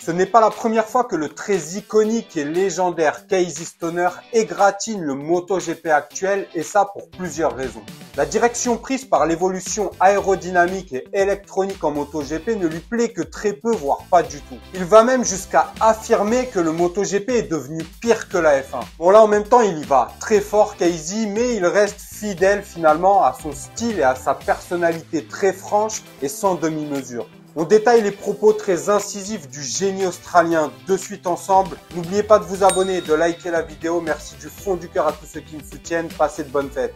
Ce n'est pas la première fois que le très iconique et légendaire Casey Stoner égratigne le MotoGP actuel, et ça pour plusieurs raisons. La direction prise par l'évolution aérodynamique et électronique en MotoGP ne lui plaît que très peu, voire pas du tout. Il va même jusqu'à affirmer que le MotoGP est devenu pire que la F1. Bon là en même temps il y va très fort Casey, mais il reste fidèle finalement à son style et à sa personnalité très franche et sans demi-mesure. On détaille les propos très incisifs du génie australien de suite ensemble. N'oubliez pas de vous abonner et de liker la vidéo. Merci du fond du cœur à tous ceux qui me soutiennent. Passez de bonnes fêtes.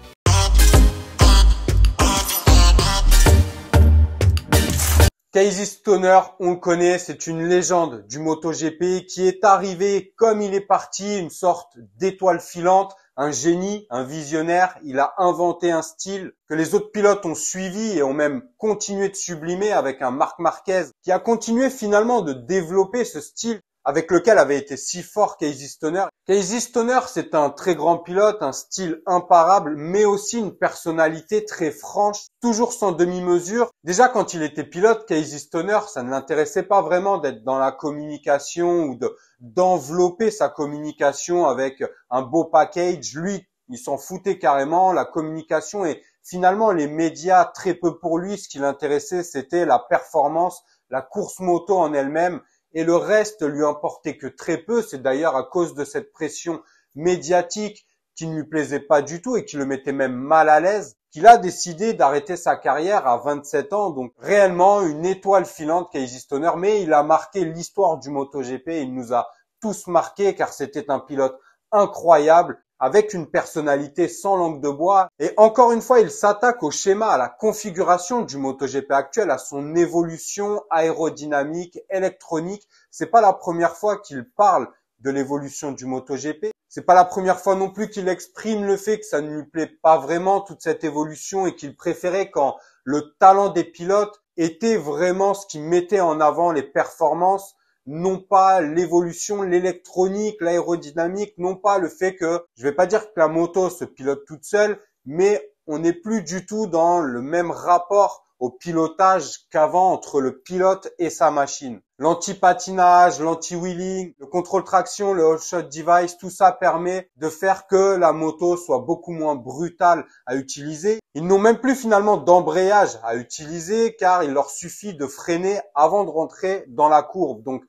Casey Stoner, on le connaît, c'est une légende du MotoGP qui est arrivé comme il est parti, une sorte d'étoile filante, un génie, un visionnaire. Il a inventé un style que les autres pilotes ont suivi et ont même continué de sublimer avec un Marc Marquez qui a continué finalement de développer ce style avec lequel avait été si fort Casey Stoner. Casey Stoner, c'est un très grand pilote, un style imparable, mais aussi une personnalité très franche, toujours sans demi-mesure. Déjà, quand il était pilote, Casey Stoner, ça ne l'intéressait pas vraiment d'être dans la communication ou d'envelopper sa communication avec un beau package. Lui, il s'en foutait carrément. La communication et finalement les médias, très peu pour lui. Ce qui l'intéressait, c'était la performance, la course moto en elle-même. Et le reste lui importait que très peu. C'est d'ailleurs à cause de cette pression médiatique qui ne lui plaisait pas du tout et qui le mettait même mal à l'aise, qu'il a décidé d'arrêter sa carrière à 27 ans. Donc réellement une étoile filante Casey Stoner, mais il a marqué l'histoire du MotoGP. Il nous a tous marqués car c'était un pilote incroyable, avec une personnalité sans langue de bois. Et encore une fois, il s'attaque au schéma, à la configuration du MotoGP actuel, à son évolution aérodynamique, électronique. C'est pas la première fois qu'il parle de l'évolution du MotoGP. C'est pas la première fois non plus qu'il exprime le fait que ça ne lui plaît pas vraiment toute cette évolution et qu'il préférait quand le talent des pilotes était vraiment ce qui mettait en avant les performances, non pas l'évolution, l'électronique, l'aérodynamique, non pas le fait que, je vais pas dire que la moto se pilote toute seule, mais on n'est plus du tout dans le même rapport au pilotage qu'avant entre le pilote et sa machine. L'anti-patinage, l'anti-wheeling, le contrôle traction, le all-shot device, tout ça permet de faire que la moto soit beaucoup moins brutale à utiliser. Ils n'ont même plus finalement d'embrayage à utiliser car il leur suffit de freiner avant de rentrer dans la courbe. Donc,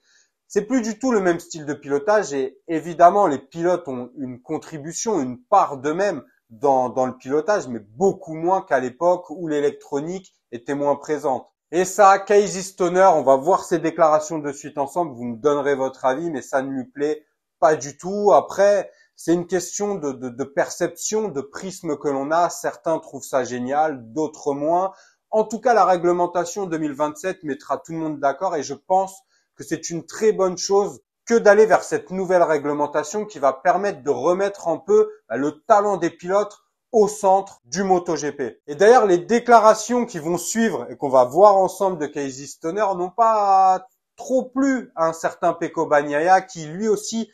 c'est plus du tout le même style de pilotage et évidemment, les pilotes ont une contribution, une part d'eux-mêmes dans le pilotage, mais beaucoup moins qu'à l'époque où l'électronique était moins présente. Et ça, Casey Stoner, on va voir ses déclarations de suite ensemble, vous me donnerez votre avis, mais ça ne lui plaît pas du tout. Après, c'est une question de perception, de prisme que l'on a. Certains trouvent ça génial, d'autres moins. En tout cas, la réglementation 2027 mettra tout le monde d'accord et je pense que c'est une très bonne chose que d'aller vers cette nouvelle réglementation qui va permettre de remettre un peu le talent des pilotes au centre du MotoGP. Et d'ailleurs, les déclarations qui vont suivre et qu'on va voir ensemble de Casey Stoner n'ont pas trop plu à un certain Pecco Bagnaia qui lui aussi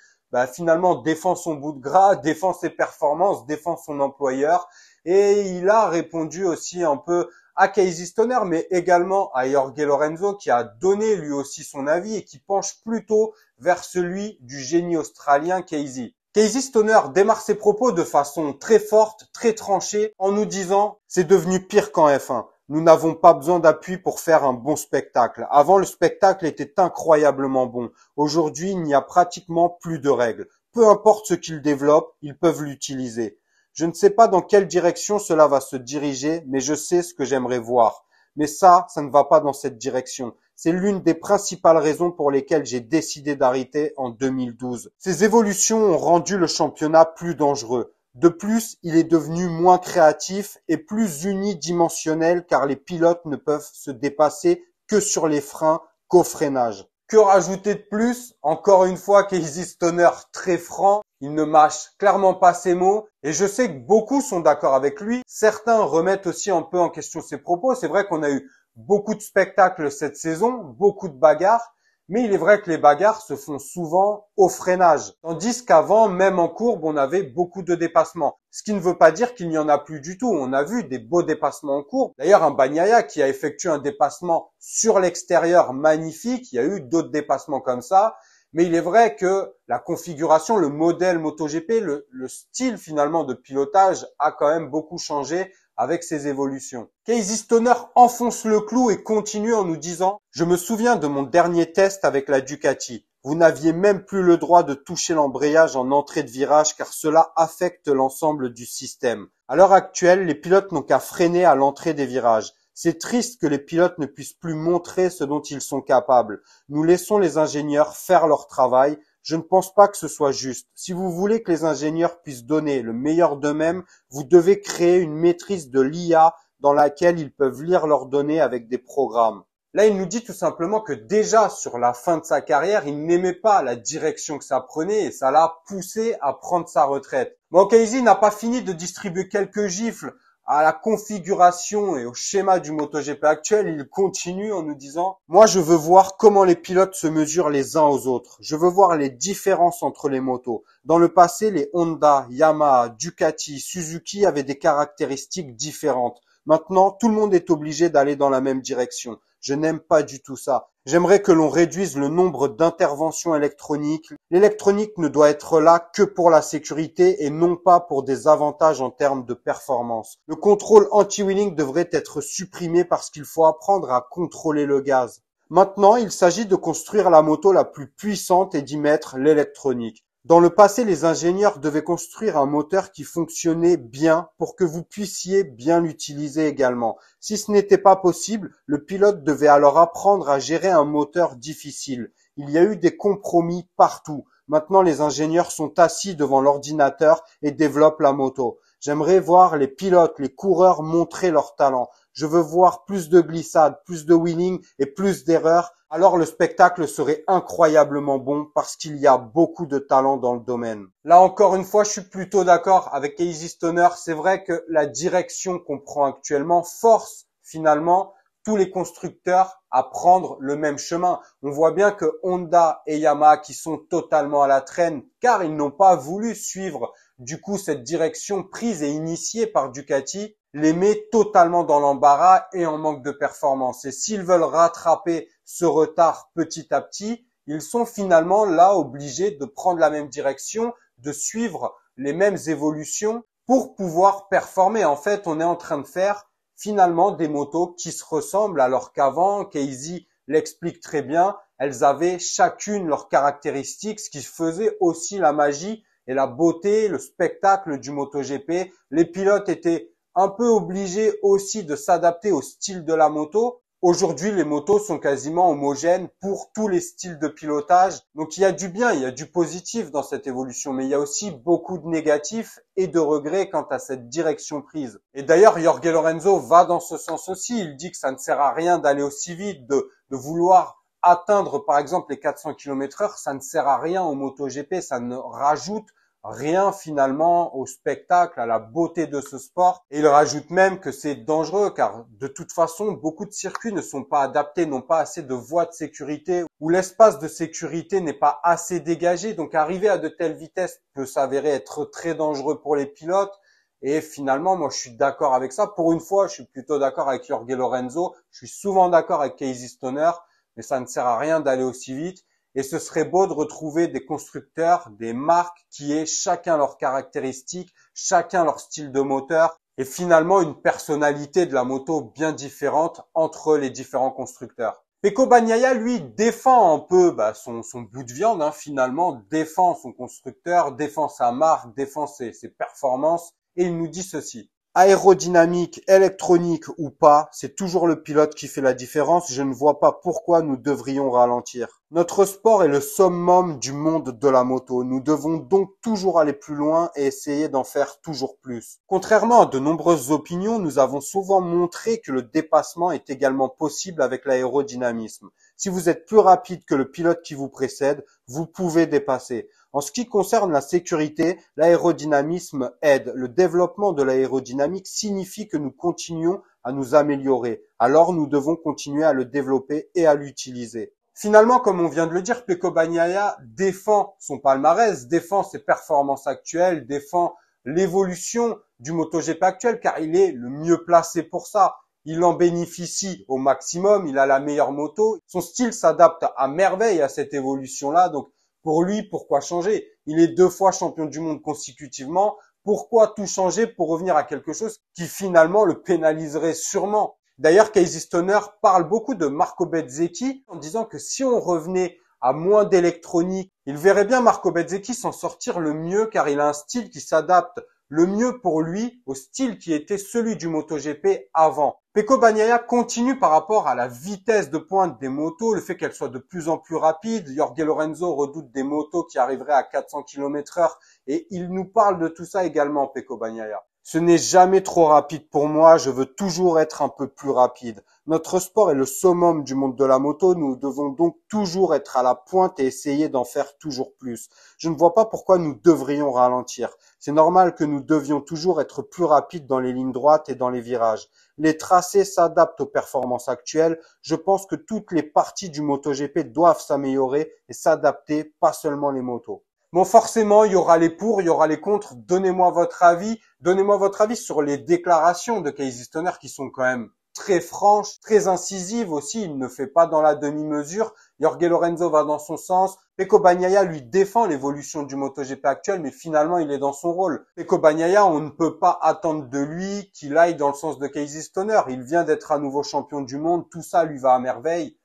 finalement défend son bout de gras, défend ses performances, défend son employeur et il a répondu aussi un peu à Casey Stoner mais également à Jorge Lorenzo qui a donné lui aussi son avis et qui penche plutôt vers celui du génie australien Casey. Casey Stoner démarre ses propos de façon très forte, très tranchée, en nous disant « C'est devenu pire qu'en F1. Nous n'avons pas besoin d'appui pour faire un bon spectacle. Avant, le spectacle était incroyablement bon. Aujourd'hui, il n'y a pratiquement plus de règles. Peu importe ce qu'ils développent, ils peuvent l'utiliser. Je ne sais pas dans quelle direction cela va se diriger, mais je sais ce que j'aimerais voir. Mais ça ne va pas dans cette direction. C'est l'une des principales raisons pour lesquelles j'ai décidé d'arrêter en 2012. Ces évolutions ont rendu le championnat plus dangereux. De plus, il est devenu moins créatif et plus unidimensionnel car les pilotes ne peuvent se dépasser que sur les freins qu'au freinage. Que rajouter de plus? Encore une fois, Casey Stoner très franc. Il ne mâche clairement pas ses mots et je sais que beaucoup sont d'accord avec lui. Certains remettent aussi un peu en question ses propos. C'est vrai qu'on a eu beaucoup de spectacles cette saison, beaucoup de bagarres, Mais il est vrai que les bagarres se font souvent au freinage. Tandis qu'avant, même en courbe, on avait beaucoup de dépassements. Ce qui ne veut pas dire qu'il n'y en a plus du tout. On a vu des beaux dépassements en courbe. D'ailleurs, un Bagnaia qui a effectué un dépassement sur l'extérieur magnifique. Il y a eu d'autres dépassements comme ça. Mais il est vrai que la configuration, le modèle MotoGP, le style finalement de pilotage a quand même beaucoup changé avec ces évolutions. Casey Stoner enfonce le clou et continue en nous disant « Je me souviens de mon dernier test avec la Ducati. Vous n'aviez même plus le droit de toucher l'embrayage en entrée de virage car cela affecte l'ensemble du système. À l'heure actuelle, les pilotes n'ont qu'à freiner à l'entrée des virages. C'est triste que les pilotes ne puissent plus montrer ce dont ils sont capables. Nous laissons les ingénieurs faire leur travail. Je ne pense pas que ce soit juste. Si vous voulez que les ingénieurs puissent donner le meilleur d'eux-mêmes, vous devez créer une maîtrise de l'IA dans laquelle ils peuvent lire leurs données avec des programmes. » Là, il nous dit tout simplement que déjà sur la fin de sa carrière, il n'aimait pas la direction que ça prenait et ça l'a poussé à prendre sa retraite. Bon, Casey n'a pas fini de distribuer quelques gifles à la configuration et au schéma du MotoGP actuel. Il continue en nous disant « Moi, je veux voir comment les pilotes se mesurent les uns aux autres. Je veux voir les différences entre les motos. Dans le passé, les Honda, Yamaha, Ducati, Suzuki avaient des caractéristiques différentes. Maintenant, tout le monde est obligé d'aller dans la même direction. Je n'aime pas du tout ça. J'aimerais que l'on réduise le nombre d'interventions électroniques. L'électronique ne doit être là que pour la sécurité et non pas pour des avantages en termes de performance. Le contrôle anti-wheeling devrait être supprimé parce qu'il faut apprendre à contrôler le gaz. Maintenant, il s'agit de construire la moto la plus puissante et d'y mettre l'électronique. Dans le passé, les ingénieurs devaient construire un moteur qui fonctionnait bien pour que vous puissiez bien l'utiliser également. Si ce n'était pas possible, le pilote devait alors apprendre à gérer un moteur difficile. Il y a eu des compromis partout. Maintenant, les ingénieurs sont assis devant l'ordinateur et développent la moto. J'aimerais voir les pilotes, les coureurs montrer leur talent. Je veux voir plus de glissades, plus de wheeling et plus d'erreurs. Alors le spectacle serait incroyablement bon parce qu'il y a beaucoup de talent dans le domaine. Là encore une fois, je suis plutôt d'accord avec Casey Stoner. C'est vrai que la direction qu'on prend actuellement force finalement tous les constructeurs à prendre le même chemin. On voit bien que Honda et Yamaha qui sont totalement à la traîne car ils n'ont pas voulu suivre du coup cette direction prise et initiée par Ducati les met totalement dans l'embarras et en manque de performance. Et s'ils veulent rattraper ce retard petit à petit, ils sont finalement là obligés de prendre la même direction, de suivre les mêmes évolutions pour pouvoir performer. En fait, on est en train de faire finalement des motos qui se ressemblent alors qu'avant, Casey l'explique très bien, elles avaient chacune leurs caractéristiques, ce qui faisait aussi la magie et la beauté, le spectacle du MotoGP. Les pilotes étaient un peu obligés aussi de s'adapter au style de la moto. Aujourd'hui, les motos sont quasiment homogènes pour tous les styles de pilotage. Donc, il y a du bien, il y a du positif dans cette évolution, mais il y a aussi beaucoup de négatifs et de regrets quant à cette direction prise. Et d'ailleurs, Jorge Lorenzo va dans ce sens aussi. Il dit que ça ne sert à rien d'aller aussi vite, de vouloir atteindre, par exemple, les 400 km/h. Ça ne sert à rien au MotoGP, ça ne rajoute rien finalement au spectacle, à la beauté de ce sport. Et il rajoute même que c'est dangereux car de toute façon, beaucoup de circuits ne sont pas adaptés, n'ont pas assez de voies de sécurité ou l'espace de sécurité n'est pas assez dégagé. Donc arriver à de telles vitesses peut s'avérer être très dangereux pour les pilotes. Et finalement, moi, je suis d'accord avec ça. Pour une fois, je suis plutôt d'accord avec Jorge Lorenzo. Je suis souvent d'accord avec Casey Stoner, mais ça ne sert à rien d'aller aussi vite. Et ce serait beau de retrouver des constructeurs, des marques qui aient chacun leurs caractéristiques, chacun leur style de moteur et finalement une personnalité de la moto bien différente entre les différents constructeurs. Pecco Bagnaia, lui, défend un peu son bout de viande, finalement, défend son constructeur, défend sa marque, défend ses performances et il nous dit ceci. Aérodynamique, électronique ou pas, c'est toujours le pilote qui fait la différence. Je ne vois pas pourquoi nous devrions ralentir. Notre sport est le summum du monde de la moto. Nous devons donc toujours aller plus loin et essayer d'en faire toujours plus. Contrairement à de nombreuses opinions, nous avons souvent montré que le dépassement est également possible avec l'aérodynamisme. Si vous êtes plus rapide que le pilote qui vous précède, vous pouvez dépasser. En ce qui concerne la sécurité, l'aérodynamisme aide. Le développement de l'aérodynamique signifie que nous continuons à nous améliorer. Alors nous devons continuer à le développer et à l'utiliser. Finalement, comme on vient de le dire, Pecco Bagnaia défend son palmarès, défend ses performances actuelles, défend l'évolution du MotoGP actuel, car il est le mieux placé pour ça. Il en bénéficie au maximum, il a la meilleure moto. Son style s'adapte à merveille à cette évolution-là. Donc, pour lui, pourquoi changer? Il est 2 fois champion du monde consécutivement. Pourquoi tout changer pour revenir à quelque chose qui finalement le pénaliserait sûrement? D'ailleurs, Casey Stoner parle beaucoup de Marco Bezzecchi en disant que si on revenait à moins d'électronique, il verrait bien Marco Bezzecchi s'en sortir le mieux car il a un style qui s'adapte le mieux pour lui au style qui était celui du MotoGP avant. Pecco Bagnaia continue par rapport à la vitesse de pointe des motos, le fait qu'elles soient de plus en plus rapides. Jorge Lorenzo redoute des motos qui arriveraient à 400 km/h et il nous parle de tout ça également, Pecco Bagnaia. Ce n'est jamais trop rapide pour moi, je veux toujours être un peu plus rapide. Notre sport est le summum du monde de la moto, nous devons donc toujours être à la pointe et essayer d'en faire toujours plus. Je ne vois pas pourquoi nous devrions ralentir. C'est normal que nous devions toujours être plus rapides dans les lignes droites et dans les virages. Les tracés s'adaptent aux performances actuelles. Je pense que toutes les parties du MotoGP doivent s'améliorer et s'adapter, pas seulement les motos. Bon, forcément, il y aura les pour, il y aura les contre. Donnez-moi votre avis. Donnez-moi votre avis sur les déclarations de Casey Stoner qui sont quand même très franches, très incisives aussi. Il ne fait pas dans la demi-mesure. Jorge Lorenzo va dans son sens. Pecco Bagnaia lui défend l'évolution du MotoGP actuel, mais finalement, il est dans son rôle. Pecco Bagnaia, on ne peut pas attendre de lui qu'il aille dans le sens de Casey Stoner. Il vient d'être à nouveau champion du monde. Tout ça lui va à merveille.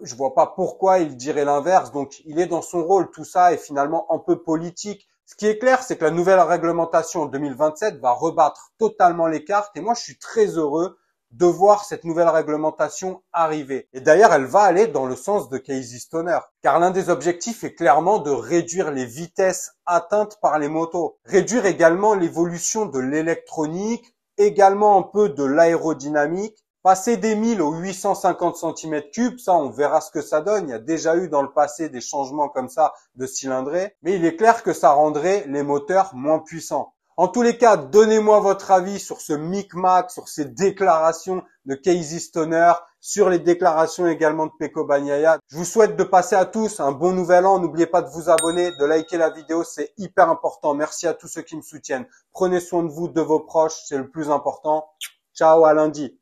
Je vois pas pourquoi il dirait l'inverse. Donc, il est dans son rôle. Tout ça est finalement un peu politique. Ce qui est clair, c'est que la nouvelle réglementation en 2027 va rebattre totalement les cartes. Et moi, je suis très heureux de voir cette nouvelle réglementation arriver. Et d'ailleurs, elle va aller dans le sens de Casey Stoner. Car l'un des objectifs est clairement de réduire les vitesses atteintes par les motos. Réduire également l'évolution de l'électronique, également un peu de l'aérodynamique. Passer des 1000 aux 850 cm3, ça on verra ce que ça donne. Il y a déjà eu dans le passé des changements comme ça de cylindrée, mais il est clair que ça rendrait les moteurs moins puissants. En tous les cas, donnez-moi votre avis sur ce micmac, sur ces déclarations de Casey Stoner, sur les déclarations également de Pecco Bagnaia. Je vous souhaite de passer à tous un bon nouvel an. N'oubliez pas de vous abonner, de liker la vidéo, c'est hyper important. Merci à tous ceux qui me soutiennent. Prenez soin de vous, de vos proches, c'est le plus important. Ciao, à lundi.